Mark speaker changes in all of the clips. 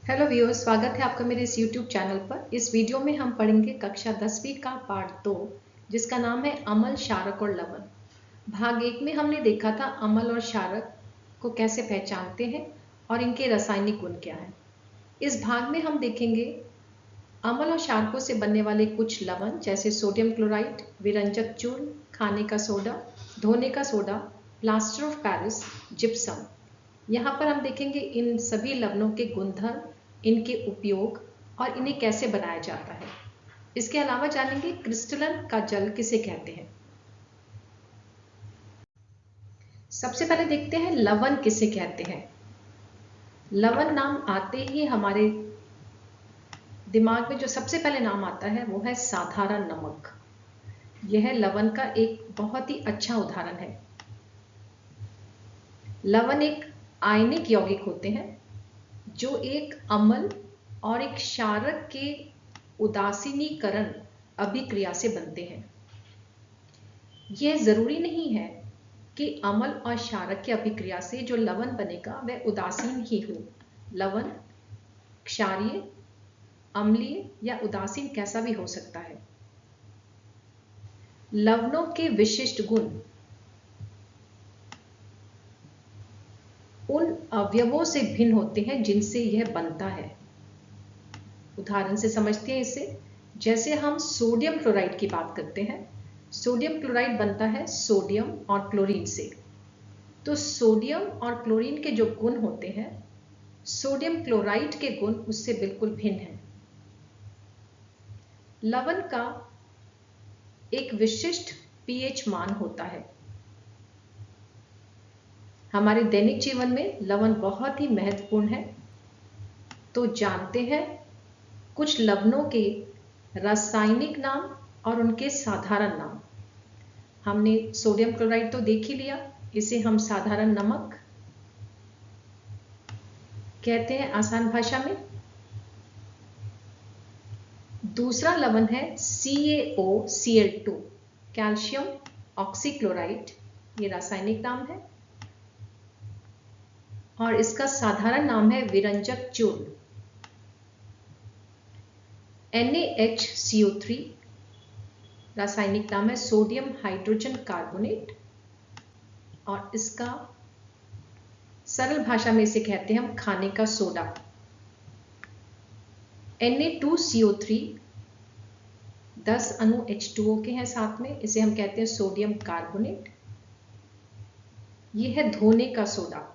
Speaker 1: Hello viewers, स्वागत है आपका मेरे इस यूट्यूब चैनल पर। इस वीडियो में हम पढ़ेंगे कक्षा 10वीं का पार्ट 2, जिसका नाम है अम्ल, क्षारक और लवण। भाग 1 में हमने देखा था अम्ल और क्षारक को कैसे पहचानते हैं और इनके रासायनिक गुण क्या हैं। इस भाग में हम देखेंगे अम्ल और क्षारकों से बनने वाले कुछ लवण, जैसे सोडियम क्लोराइड, विरंजक चूर्ण, खाने का सोडा, धोने का soda, plaster of Paris, gypsum. यहाँ पर हम देखेंगे इन सभी लवणों के गुणधर्म, इनके उपयोग और इन्हें कैसे बनाया जाता है। इसके अलावा जानेंगे क्रिस्टलन का जल किसे कहते हैं। सबसे पहले देखते हैं लवण किसे कहते हैं। लवण नाम आते ही हमारे दिमाग में जो सबसे पहले नाम आता है वो है साधारण नमक। यह लवण का एक बहुत ही अच्छा उदाहरण है। लवण एक आयनिक यौगिक होते हैं जो एक अम्ल और एक क्षारक के उदासीनीकरण अभिक्रिया से बनते हैं। यह जरूरी नहीं है कि अम्ल और क्षारक की अभिक्रिया से जो लवण बनेगा वह उदासीन ही हो। लवण क्षारीय, अम्लीय या उदासीन कैसा भी हो सकता है। लवणों के विशिष्ट गुण उन अवयवों से भिन्न होते हैं जिनसे यह बनता है। उदाहरण से समझते हैं इसे। जैसे हम सोडियम क्लोराइड की बात करते हैं। सोडियम क्लोराइड बनता है सोडियम और क्लोरीन से। तो सोडियम और क्लोरीन के जो गुण होते हैं, सोडियम क्लोराइड के गुण उससे बिल्कुल भिन्न हैं। लवण का एक विशिष्ट पीएच मान होता है। हमारे दैनिक जीवन में लवण बहुत ही महत्वपूर्ण है। तो जानते हैं कुछ लवणों के रासायनिक नाम और उनके साधारण नाम। हमने सोडियम क्लोराइड तो देख ही लिया, इसे हम साधारण नमक कहते हैं आसान भाषा में। दूसरा लवण है CaOCl2, कैल्शियम ऑक्सीक्लोराइड। ये रासायनिक नाम है और इसका साधारण नाम है विरंजक चूर्ण। NaHCO3 रासायनिक नाम है सोडियम हाइड्रोजन कार्बोनेट और इसका सरल भाषा में इसे कहते हैं हम खाने का सोडा। Na2CO3 10 अणु H2O के हैं साथ में, इसे हम कहते हैं सोडियम कार्बोनेट। यह है धोने का सोडा।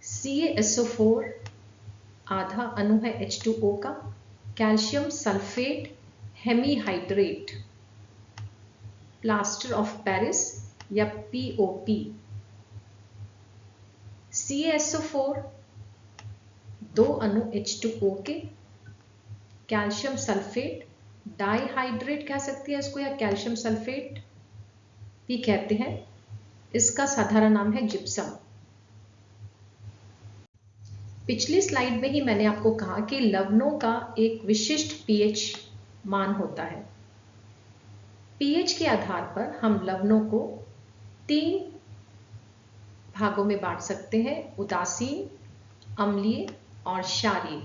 Speaker 1: CaSO4 आधा अणु है H2O का, calcium sulphate hemihydrate, plaster of Paris या POP। CaSO4 दो अणु H2O के, कैल्शियम सल्फेट डाइहाइड्रेट कह सकते हैं इसको या कैल्शियम सल्फेट भी कहते हैं। इसका साधारण नाम है जिप्सम। पिछली स्लाइड में ही मैंने आपको कहा कि लवणों का एक विशिष्ट पीएच मान होता है। पीएच के आधार पर हम लवणों को 3 भागों में बांट सकते हैं, उदासीन, अम्लीय और क्षारीय।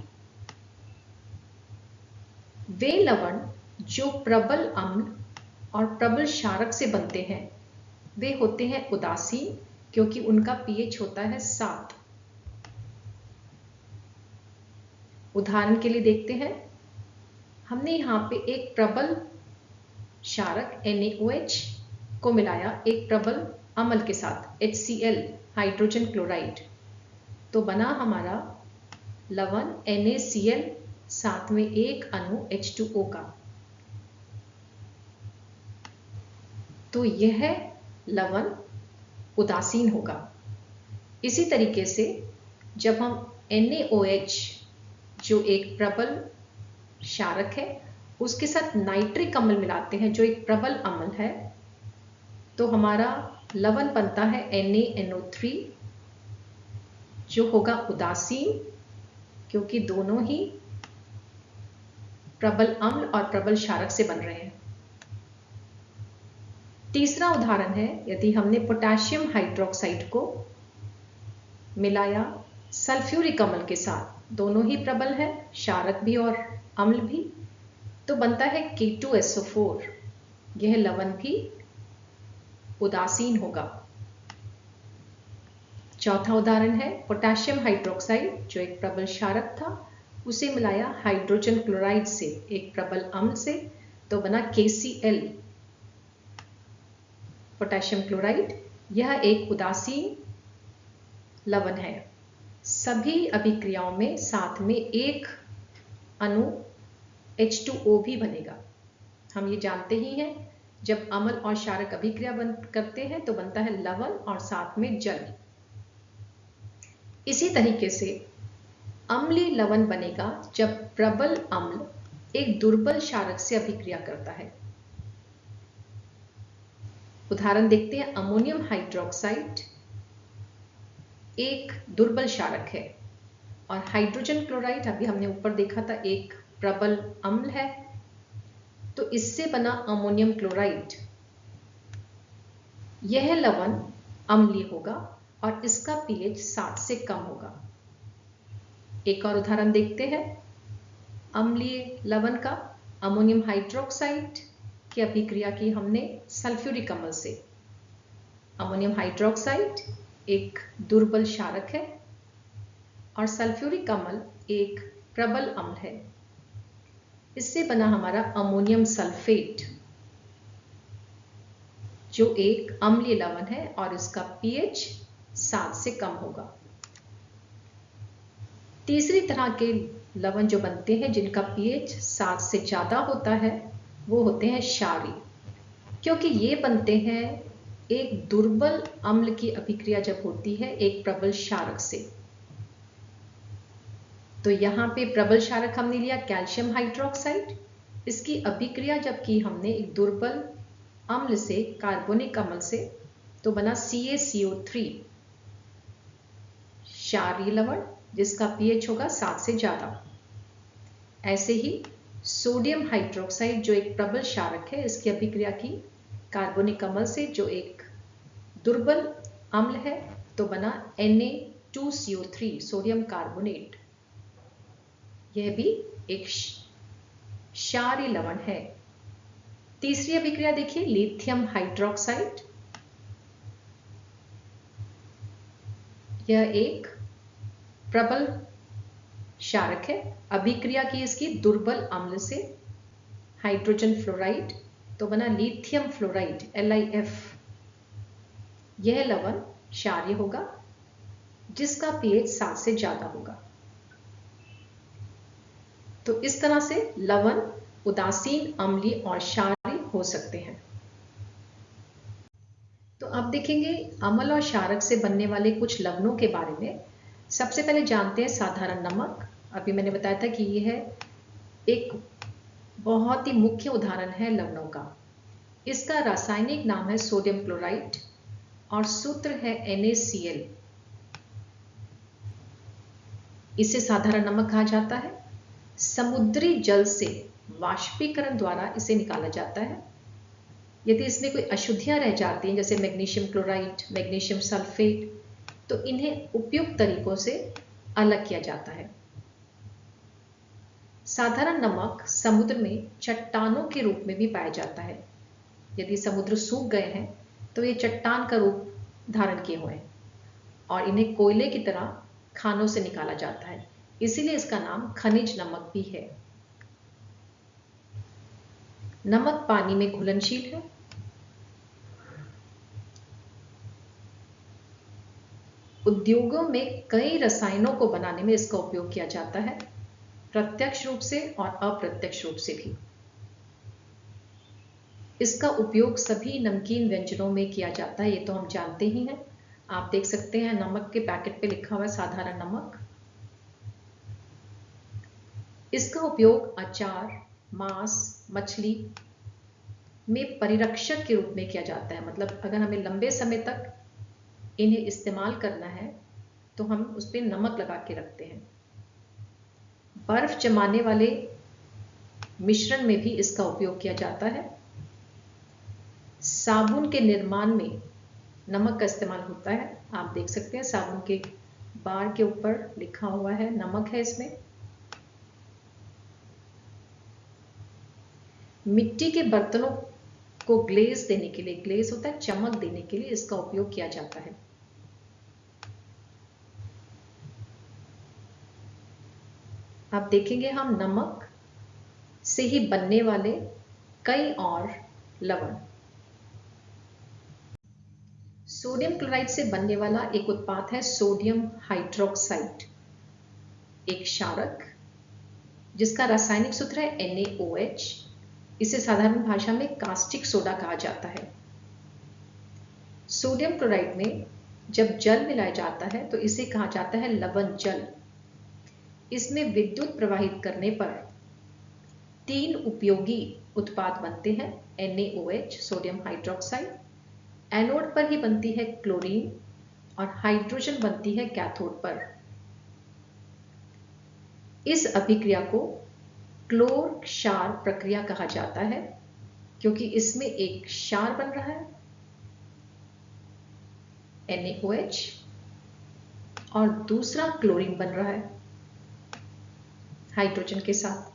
Speaker 1: वे लवण जो प्रबल अम्ल और प्रबल क्षारक से बनते हैं वे होते हैं उदासीन, क्योंकि उनका पीएच होता है 7। उदाहरण के लिए देखते हैं, हमने यहाँ पे एक प्रबल क्षारक NaOH को मिलाया एक प्रबल अम्ल के साथ HCl हाइड्रोजन क्लोराइड, तो बना हमारा लवण NaCl साथ में एक अणु H2O का। तो यह लवण उदासीन होगा। इसी तरीके से जब हम NaOH जो एक प्रबल क्षारक है उसके साथ नाइट्रिक अम्ल मिलाते हैं जो एक प्रबल अम्ल है, तो हमारा लवण बनता है NaNO3 जो होगा उदासीन, क्योंकि दोनों ही प्रबल अम्ल और प्रबल क्षारक से बन रहे हैं। तीसरा उदाहरण है, यदि हमने पोटेशियम हाइड्रोक्साइड को मिलाया सल्फ्यूरिक अम्ल के साथ, दोनों ही प्रबल है, क्षारक भी और अम्ल भी, तो बनता है K2SO4। यह लवण भी उदासीन होगा। चौथा उदाहरण है पोटेशियम हाइड्रोक्साइड, जो एक प्रबल क्षारक था, उसे मिलाया हाइड्रोजन क्लोराइड से, एक प्रबल अम्ल से, तो बना KCl पोटेशियम क्लोराइड। यह एक उदासीन लवण है। सभी अभिक्रियाओं में साथ में एक अणु H2O भी बनेगा। हम ये जानते ही हैं, जब अम्ल और क्षारक अभिक्रिया करते हैं तो बनता है लवण और साथ में जल। इसी तरीके से अम्लीय लवण बनेगा जब प्रबल अम्ल एक दुर्बल क्षारक से अभिक्रिया करता है। उदाहरण देखते हैं, अमोनियम हाइड्रोक्साइड एक दुर्बल क्षारक है और हाइड्रोजन क्लोराइड, अभी हमने ऊपर देखा था, एक प्रबल अम्ल है, तो इससे बना अमोनियम क्लोराइड। यह लवण अम्लीय होगा और इसका pH 7 से कम होगा। एक और उदाहरण देखते हैं अम्लीय लवण का। अमोनियम हाइड्रोक्साइड की अभिक्रिया की हमने सल्फ्यूरिक अम्ल से। अमोनियम हाइड्रोक्साइड एक दुर्बल क्षारक है और सल्फ्यूरिक अम्ल एक प्रबल अम्ल है। इससे बना हमारा अमोनियम सल्फेट, जो एक अम्लीय लवण है और इसका pH 7 से कम होगा। तीसरी तरह के लवण जो बनते हैं जिनका pH 7 से ज्यादा होता है, वो होते हैं क्षारीय, क्योंकि ये बनते हैं एक दुर्बल अम्ल की अभिक्रिया जब होती है एक प्रबल क्षारक से। तो यहाँ पे प्रबल क्षारक हमने लिया कैल्शियम हाइड्रोक्साइड। इसकी अभिक्रिया जब की हमने एक दुर्बल अम्ल से, कार्बोनिक अम्ल से, तो बना CaCO3 क्षारीय लवण, जिसका pH होगा 7 से ज्यादा। ऐसे ही सोडियम हाइड्रोक्साइड जो एक प्रबल क्षारक है, इसकी अभिक्रिया की कार्बोनिक अम्ल से जो एक दुर्बल अम्ल है, तो बना Na2CO3 सोडियम कार्बोनेट। यह भी एक क्षारीय लवण है। तीसरी अभिक्रिया देखिए, लिथियम हाइड्रोक्साइड। यह एक प्रबल क्षारक है। अभिक्रिया की इसकी दुर्बल अम्ल से, हाइड्रोजन फ्लोराइड, तो बना लिथियम फ्लोराइड LiF। यह लवण क्षारीय होगा जिसका pH 7 से ज्यादा होगा। तो इस तरह से लवण उदासीन, अम्लीय और क्षारीय हो सकते हैं। तो अब देखेंगे अम्ल और क्षारक से बनने वाले कुछ लवणों के बारे में। सबसे पहले जानते हैं साधारण नमक। अभी मैंने बताया था कि यह एक बहुत ही मुख्य उदाहरण है लवणों का। इसका रासायनिक नाम है सोडियम क्लोराइड और सूत्र है NaCl। इसे साधारण नमक कहा जाता है। समुद्री जल से वाष्पीकरण द्वारा इसे निकाला जाता है। यदि इसमें कोई अशुद्धियां रह जाती हैं, जैसे मैग्नीशियम क्लोराइड, मैग्नीशियम सल्फेट, तो इन्हें उपयुक्त तरीकों से अलग किया जाता है। साधारण नमक समुद्र में चट्टानों के रूप में भी पाया जाता है। यदि समुद्र सूख गए हैं तो ये चट्टान का रूप धारण किए हुए हैं और इन्हें कोयले की तरह खानों से निकाला जाता है, इसीलिए इसका नाम खनिज नमक भी है। नमक पानी में घुलनशील है। उद्योगों में कई रसायनों को बनाने में इसका उपयोग किया जाता है, प्रत्यक्ष रूप से और अप्रत्यक्ष रूप से भी। इसका उपयोग सभी नमकीन व्यंजनों में किया जाता है, ये तो हम जानते ही हैं। आप देख सकते हैं नमक के पैकेट पे लिखा हुआ है साधारण नमक। इसका उपयोग अचार, मांस, मछली में परिरक्षक के रूप में किया जाता है। मतलब अगर हमें लंबे समय तक इन्हें इस्तेमाल करना है तो हम उस पर नमक लगा के रखते हैं। बर्फ जमाने वाले मिश्रण में भी इसका उपयोग किया जाता है। साबुन के निर्माण में नमक का इस्तेमाल होता है। आप देख सकते हैं साबुन के बार के ऊपर लिखा हुआ है, नमक है इसमें। मिट्टी के बर्तनों को ग्लेज देने के लिए, ग्लेज होता है चमक देने के लिए, इसका उपयोग किया जाता है। अब देखेंगे हम नमक से ही बनने वाले कई और लवण। सोडियम क्लोराइड से बनने वाला एक उत्पाद है सोडियम हाइड्रोक्साइड, एक क्षारक जिसका रासायनिक सूत्र है NaOH। इसे साधारण भाषा में कास्टिक सोडा कहा जाता है। सोडियम क्लोराइड में जब जल मिलाया जाता है तो इसे कहा जाता है लवण जल। इसमें विद्युत प्रवाहित करने पर 3 उपयोगी उत्पाद बनते हैं, NaOH सोडियम हाइड्रोक्साइड, एनोड पर ही बनती है क्लोरीन और हाइड्रोजन बनती है कैथोड पर। इस अभिक्रिया को क्लोर क्षार प्रक्रिया कहा जाता है क्योंकि इसमें एक क्षार बन रहा है NaOH और दूसरा क्लोरीन बन रहा है हाइड्रोजन के साथ।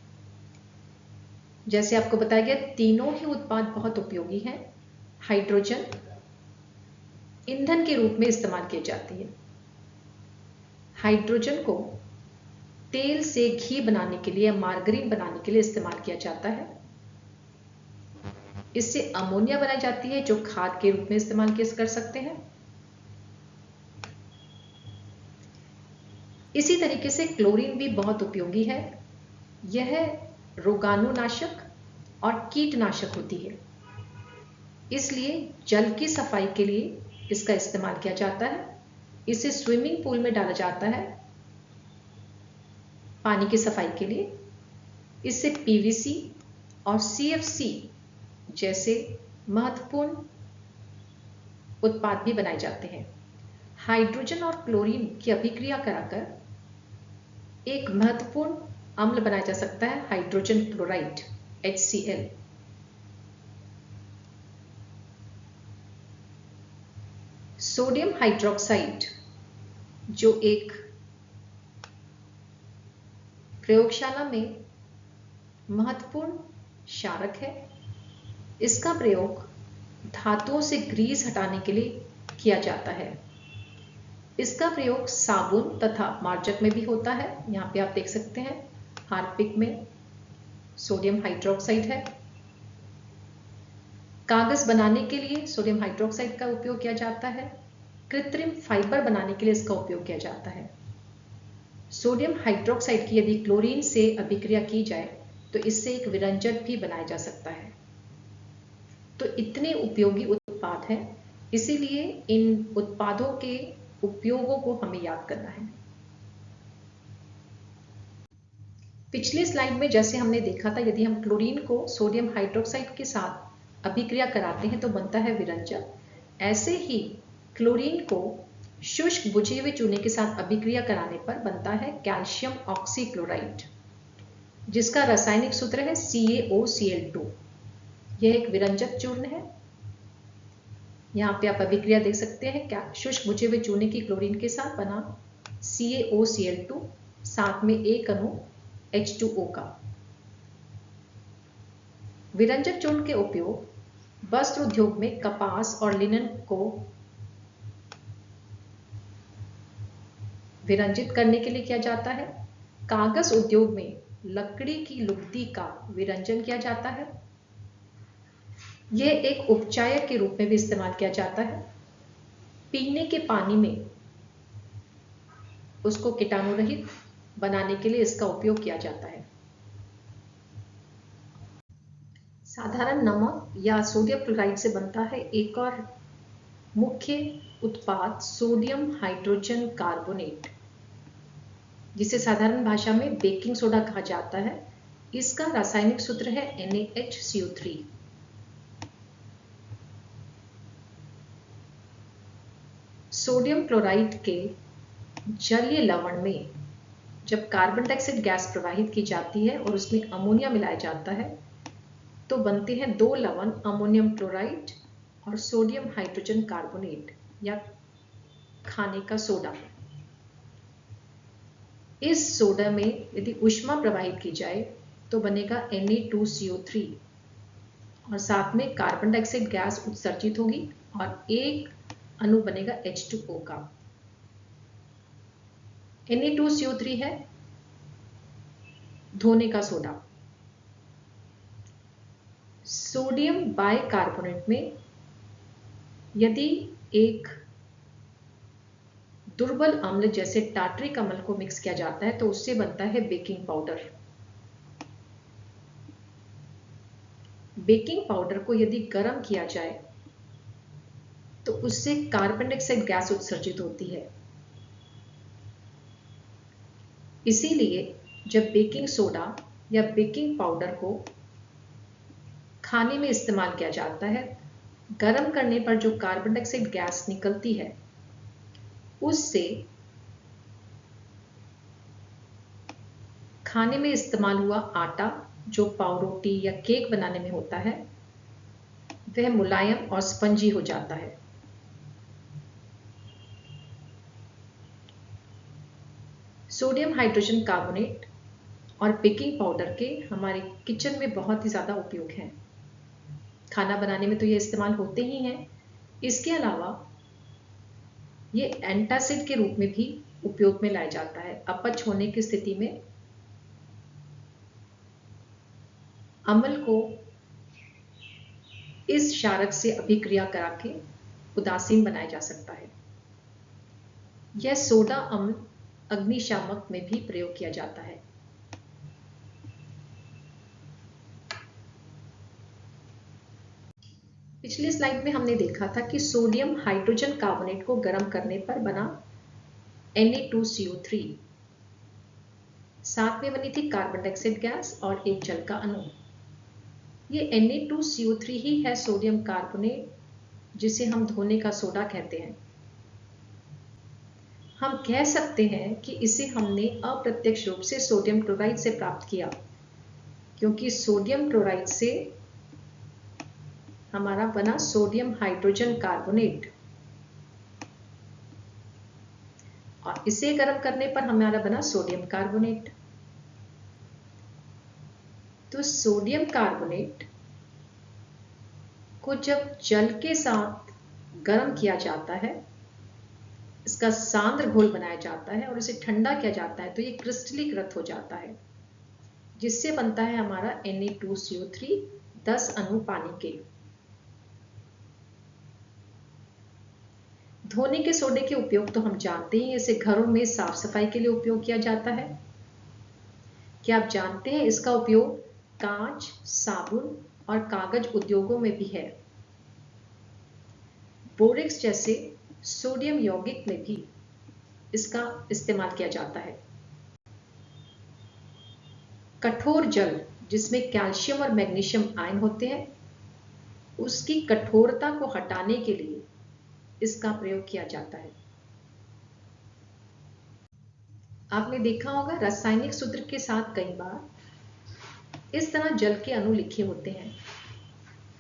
Speaker 1: जैसे आपको बताया गया, तीनों ही उत्पाद बहुत उपयोगी हैं। हाइड्रोजन ईंधन के रूप में इस्तेमाल की जाती है। हाइड्रोजन को तेल से घी बनाने के लिए, मार्गरीन बनाने के लिए इस्तेमाल किया जाता है। इससे अमोनिया बनाई जाती है जो खाद के रूप में इस्तेमाल कर सकते हैं। इसी तरीके से क्लोरीन भी बहुत उपयोगी है। यह रोगाणुनाशक और कीटनाशक होती है, इसलिए जल की सफाई के लिए इसका इस्तेमाल किया जाता है। इसे स्विमिंग पूल में डाला जाता है पानी की सफाई के लिए। इससे PVC और CFC जैसे महत्वपूर्ण उत्पाद भी बनाए जाते हैं। हाइड्रोजन और क्लोरीन की अभिक्रिया कराकर एक महत्वपूर्ण अम्ल बनाया जा सकता है, hydrogen chloride HCl। Sodium hydroxide जो एक प्रयोगशाला में महत्वपूर्ण क्षारक है, इसका प्रयोग धातुओं से ग्रीस हटाने के लिए किया जाता है। इसका प्रयोग साबुन तथा मार्जक में भी होता है। यहाँ पे आप देख सकते हैं हार्पिक में सोडियम हाइड्रोक्साइड है। कागज बनाने के लिए सोडियम हाइड्रोक्साइड का उपयोग किया जाता है। कृत्रिम फाइबर बनाने के लिए इसका उपयोग किया जाता है। सोडियम हाइड्रोक्साइड की यदि क्लोरीन से अभिक्रिया की जाए तो इससे एक विरंजक भी बनाया जा सकता है। तो इतने उपयोगी उत्पाद हैं, इसीलिए इन उत्पादों के उपयोगों को हमें याद करना है। पिछले स्लाइड में जैसे हमने देखा था, यदि हम क्लोरीन को सोडियम हाइड्रोक्साइड के साथ अभिक्रिया कराते हैं तो बनता है विरंजक। ऐसे ही क्लोरीन को शुष्क बुझे हुए चूने के साथ अभिक्रिया कराने पर बनता है कैल्शियम ऑक्सीक्लोराइड, जिसका रासायनिक सूत्र है CaOCl2। यह एक विरंजक चूर्ण है। यहाँ पे आप अभिक्रिया देख सकते हैं, क्या शुष्क बुझे हुए चूने की क्लोरीन के साथ बना CaOCl2, साथ में एक अणु H2O का। विरंजक चूर्ण के उपयोग वस्त्र उद्योग में कपास और लिनन को विरंजित करने के लिए किया जाता है। कागज उद्योग में लकड़ी की लुगदी का विरंजन किया जाता है। यह एक उपचायक के रूप में भी इस्तेमाल किया जाता है। पीने के पानी में उसको कीटाणु रहित बनाने के लिए इसका उपयोग किया जाता है। साधारण नमक या सोडियम क्लोराइड से बनता है एक और मुख्य उत्पाद सोडियम हाइड्रोजन कार्बोनेट, जिसे साधारण भाषा में बेकिंग सोडा कहा जाता है। इसका रासायनिक सूत्र है NaHCO3। सोडियम क्लोराइड के जलीय लवण में जब कार्बन डाइऑक्साइड गैस प्रवाहित की जाती है और उसमें अमोनिया मिलाया जाता है तो बनते हैं 2 लवण, अमोनियम क्लोराइड और सोडियम हाइड्रोजन कार्बोनेट या खाने का सोडा। इस सोडा में यदि ऊष्मा प्रवाहित की जाए तो बनेगा Na2CO3 और साथ में कार्बन डाइऑक्साइड गैस उत्सर्जित होगी और एक अणु बनेगा H2O का। Na2CO3 है धोने का सोडा। सोडियम बाइकार्बोनेट में यदि एक दुर्बल अम्ल जैसे टार्टरिक अम्ल को मिक्स किया जाता है तो उससे बनता है बेकिंग पाउडर। बेकिंग पाउडर को यदि गर्म किया जाए तो उससे कार्बन डाइऑक्साइड गैस उत्सर्जित होती है। इसीलिए जब बेकिंग सोडा या बेकिंग पाउडर को खाने में इस्तेमाल किया जाता है, गर्म करने पर जो कार्बन डाइऑक्साइड गैस निकलती है उससे खाने में इस्तेमाल हुआ आटा जो पाव रोटी या केक बनाने में होता है वह मुलायम और स्पंजी हो जाता है। सोडियम हाइड्रोजन कार्बोनेट और बेकिंग पाउडर के हमारे किचन में बहुत ही ज़्यादा उपयोग हैं। खाना बनाने में तो ये इस्तेमाल होते ही हैं। इसके अलावा ये एंटासिड के रूप में भी उपयोग में लाया जाता है। अपच होने की स्थिति में अम्ल को इस क्षारक से अभिक्रिया करा के उदासीन बनाया जा सकता है। यह सोडा अम्ल अग्निशामक में भी प्रयोग किया जाता है। पिछली स्लाइड में हमने देखा था कि सोडियम हाइड्रोजन कार्बोनेट को गर्म करने पर बना Na2CO3, साथ में बनी थी कार्बन डाइऑक्साइड गैस और एक जल का अणु। ये Na2CO3 ही है सोडियम कार्बोनेट जिसे हम धोने का सोडा कहते हैं। हम कह सकते हैं कि इसे हमने अप्रत्यक्ष रूप से सोडियम क्लोराइड से प्राप्त किया, क्योंकि सोडियम क्लोराइड से हमारा बना सोडियम हाइड्रोजन कार्बोनेट और इसे गर्म करने पर हमारा बना सोडियम कार्बोनेट। तो सोडियम कार्बोनेट को जब जल के साथ गर्म किया जाता है, इसका सांद्र घोल बनाया जाता है और इसे ठंडा किया जाता है तो ये क्रिस्टलीकृत हो जाता है, जिससे बनता है हमारा Na2CO3 10 अणु पानी के। धोने के सोडे के उपयोग तो हम जानते हैं, इसे घरों में साफ सफाई के लिए उपयोग किया जाता है। क्या आप जानते हैं इसका उपयोग कांच, साबुन और कागज उद्योगों में भी है। बोरेक्स जैसे सोडियम यौगिक में भी इसका इस्तेमाल किया जाता है। कठोर जल जिसमें कैल्शियम और मैग्नीशियम आयन होते हैं, उसकी कठोरता को हटाने के लिए इसका प्रयोग किया जाता है। आपने देखा होगा रासायनिक सूत्र के साथ कई बार इस तरह जल के अणु लिखे होते हैं।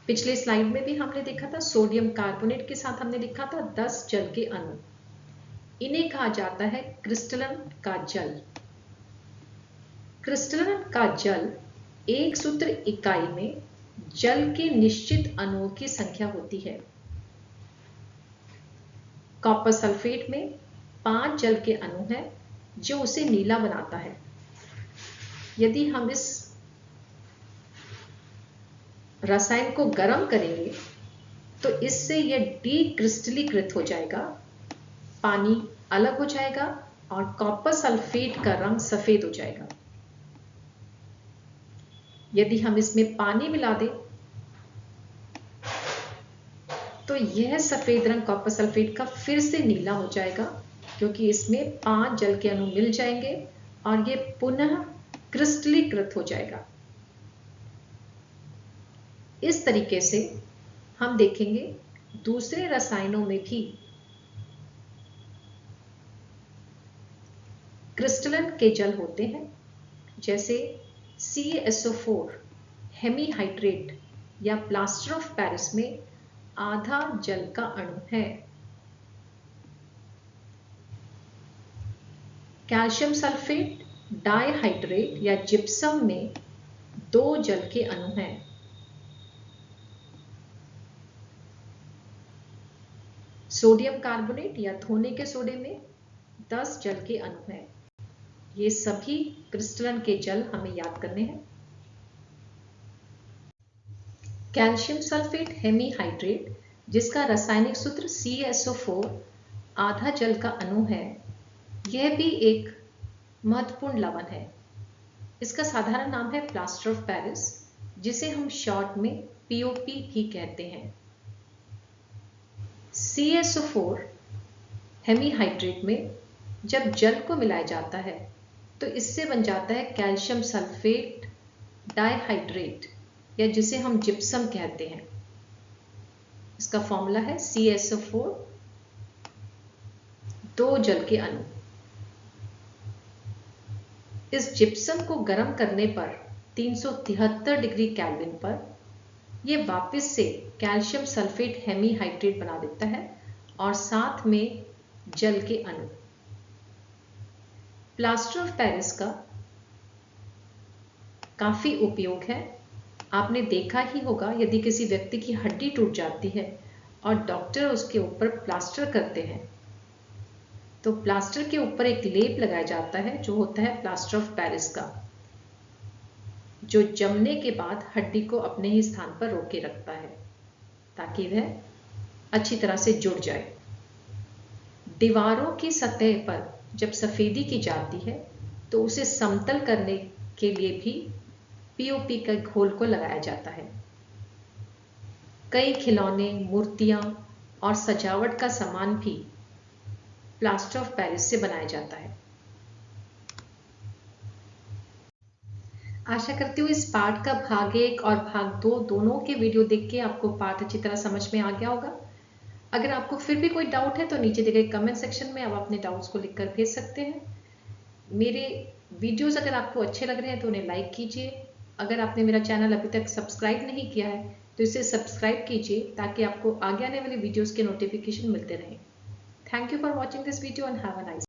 Speaker 1: पिछले स्लाइड में भी हमने देखा था सोडियम कार्बोनेट के साथ हमने लिखा था 10 जल के अणु। इन्हें कहा जाता है क्रिस्टलन का जल। क्रिस्टलन का जल एक सूत्र इकाई में जल के निश्चित अणुओं की संख्या होती है। कॉपर सल्फेट में 5 जल के अणु हैं जो उसे नीला बनाता है। यदि हम इस रसायन को गर्म करेंगे तो इससे यह डीक्रिस्टलीकृत हो जाएगा, पानी अलग हो जाएगा और कॉपर सल्फेट का रंग सफेद हो जाएगा। यदि हम इसमें पानी मिला दें तो यह सफेद रंग कॉपर सल्फेट का फिर से नीला हो जाएगा, क्योंकि इसमें 5 जल के अणु मिल जाएंगे और यह पुनः क्रिस्टलीकृत हो जाएगा। इस तरीके से हम देखेंगे दूसरे रसायनों में भी क्रिस्टलन के जल होते हैं, जैसे CaSO4 हेमीहाइड्रेट या प्लास्टर ऑफ पेरिस में आधा जल का अणु है। कैल्शियम सल्फेट, डाइहाइड्रेट या जिप्सम में 2 जल के अणु हैं। सोडियम कार्बोनेट या धोने के सोडे में 10 जल के अणु हैं। ये सभी क्रिस्टलन के जल हमें याद करने हैं। कैल्शियम सल्फेट हेमीहाइड्रेट, जिसका रासायनिक सूत्र CaSO4 आधा जल का अणु है, यह भी एक महत्वपूर्ण लवण है। इसका साधारण नाम है प्लास्टर ऑफ पेरिस, जिसे हम शॉर्ट में POP भी कहते हैं। CaSO4 हेमीहाइड्रेट में जब जल को मिलाया जाता है तो इससे बन जाता है कैल्शियम सल्फेट डाइहाइड्रेट, या जिसे हम जिप्सम कहते हैं। इसका फॉर्मूला है CaSO4 2 जल के अणु। इस जिप्सम को गर्म करने पर 373 डिग्री केल्विन पर यह वापस से कैल्शियम सल्फेट हेमीहाइड्रेट बना देता है और साथ में जल के अणु। प्लास्टर ऑफ पेरिस का काफी उपयोग है। आपने देखा ही होगा, यदि किसी व्यक्ति की हड्डी टूट जाती है और डॉक्टर उसके ऊपर प्लास्टर करते हैं तो प्लास्टर के ऊपर एक लेप लगाया जाता है जो होता है प्लास्टर ऑफ पेरिस का, जो जमने के बाद हड्डी को अपने ही स्थान पर रोके रखता है ताकि वह अच्छी तरह से जुड़ जाए। दीवारों की सतह पर जब सफेदी की जाती है तो उसे समतल करने के लिए भी POP का घोल को लगाया जाता है। कई खिलौने, मूर्तियां और सजावट का सामान भी प्लास्टर ऑफ पेरिस से बनाया जाता है। आशा करती हूँ इस पाठ का भाग 1 और भाग 2 दोनों के वीडियो देख के आपको पाठ अच्छी तरह समझ में आ गया होगा। अगर आपको फिर भी कोई डाउट है तो नीचे दिए गए कमेंट सेक्शन में आप अपने डाउट्स को लिखकर भेज सकते हैं। मेरे वीडियोस अगर आपको अच्छे लग रहे हैं तो उन्हें लाइक कीजिए। अगर आपने मेरा चैनल अभी तक सब्सक्राइब नहीं किया है तो इसे सब्सक्राइब कीजिए ताकि आपको आगे आने वाली वीडियोस के नोटिफिकेशन मिलते रहें। Thank you for watching this video and have a nice